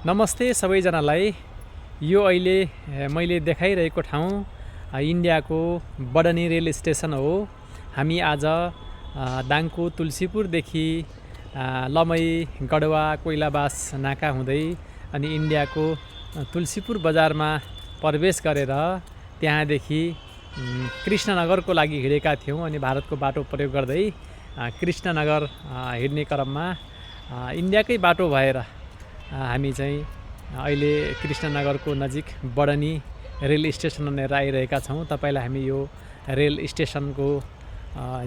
नमस्ते सबैजनालाई। यो अहिले मैले देखाइरहेको ठाउँ इन्डियाको बडनी रेल स्टेसन हो। हामी आज दाङको तुलसीपुरदेखि लमई गडवा कोइलाबास नाका हुँदै अनि इन्डियाको तुलसीपुर बजारमा प्रवेश गरेर त्यहाँदेखि कृष्णनगरको लागि हिँडेका थियौँ। अनि भारतको बाटो प्रयोग गर्दै कृष्णनगर हिँड्ने क्रममा इन्डियाकै बाटो भएर हामी चाहिँ अहिले कृष्णनगरको नजिक बडनी रेल स्टेसन लिएर आइरहेका छौँ। तपाईलाई हामी यो रेल स्टेसनको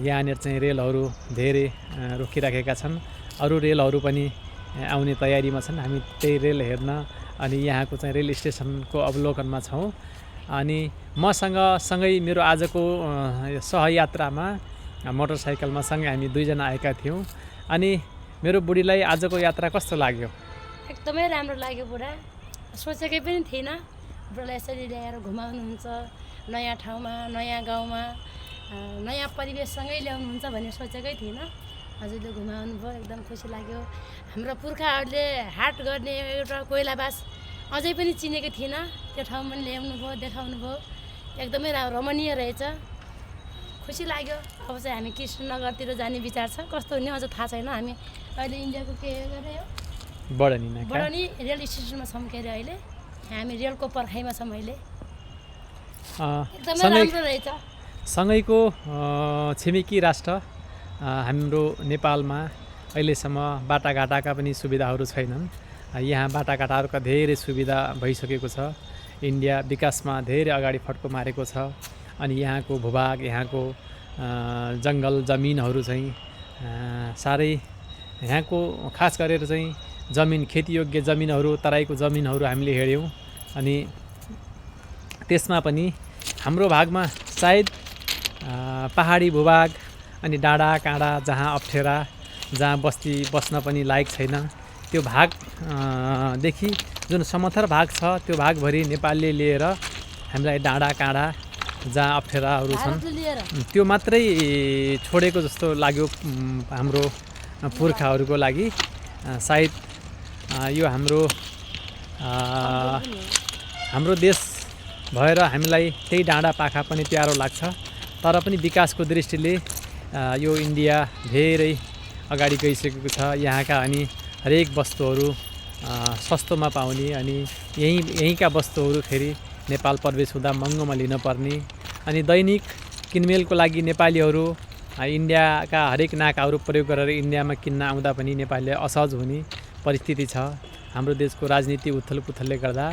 यहाँनिर चाहिँ रेलहरू धेरै रोकिराखेका छन्। अरू रेलहरू पनि आउने तयारीमा छन्। हामी त्यही रेल हेर्न अनि यहाँको चाहिँ रेल स्टेसनको अवलोकनमा छौँ। अनि मसँग सँगै मेरो आजको सहयात्रामा मोटरसाइकलमा सँगै हामी दुईजना आएका थियौँ। अनि मेरो बुढीलाई आजको यात्रा कस्तो लाग्यो? एकदमै राम्रो लाग्यो बुढा। सोचेकै पनि थिइनँ बुढालाई यसरी ल्याएर घुमाउनुहुन्छ, नयाँ ठाउँमा, नयाँ गाउँमा, नयाँ परिवेशसँगै ल्याउनुहुन्छ भन्ने सोचेकै थिइनँ। हजुरले घुमाउनु भयो, एकदम खुसी लाग्यो। हाम्रो पुर्खाहरूले हाट गर्ने एउटा कोइलाबास अझै पनि चिनेको थिइनँ, त्यो ठाउँ पनि ल्याउनु भयो, देखाउनु भयो। एकदमै रमणीय रहेछ, खुसी लाग्यो। अब चाहिँ हामी कृष्णनगरतिर जाने विचार छ, कस्तो हुने अझ थाहा छैन। हामी अहिले इन्डियाको के गरे हो बडनी रेल स्टेसनमा छौँ के अरे अहिले। हामी रेलको पर्खाइमा छौँ अहिले। एकदमै राम्रो रहेछ। सँगैको छिमेकी राष्ट्र हाम्रो नेपालमा अहिलेसम्म बाटाघाटाका पनि सुविधाहरू छैनन्। यहाँ बाटाघाटाहरूका धेरै सुविधा भइसकेको छ। इन्डिया विकासमा धेरै अगाडि फड्को मारेको छ। अनि यहाँको भूभाग, यहाँको जङ्गल जमिनहरू चाहिँ साह्रै, यहाँको खास गरेर चाहिँ जमिन, खेतीयोग्य जमिनहरू, तराईको जमिनहरू हामीले हेऱ्यौँ। अनि त्यसमा पनि हाम्रो भागमा सायद पहाडी भूभाग अनि डाँडा काँडा जहाँ अप्ठ्यारा, जहाँ बस्ती बस्न पनि लायक छैन, त्यो भागदेखि जुन समथर भाग छ त्यो भागभरि नेपालले लिएर हामीलाई डाँडा काँडा जहाँ अप्ठ्याराहरू छन् त्यो मात्रै छोडेको जस्तो लाग्यो हाम्रो पुर्खाहरूको लागि। सायद यो हाम्रो देश भएर हामीलाई त्यही डाँडा पाखा पनि प्यारो लाग्छ। तर पनि विकासको दृष्टिले यो इन्डिया धेरै अगाडि गइसकेको छ। यहाँका अनि हरेक वस्तुहरू सस्तोमा पाउने, अनि यहीँका वस्तुहरू फेरि नेपाल प्रवेश हुँदा महँगोमा लिनुपर्ने, अनि दैनिक किनमेलको लागि नेपालीहरू इन्डियाका हरेक नाकाहरू प्रयोग गरेर इन्डियामा किन्न आउँदा पनि नेपालीले असहज हुने परिस्थिति छ। हाम्रो देशको राजनीति उथलपुथलले गर्दा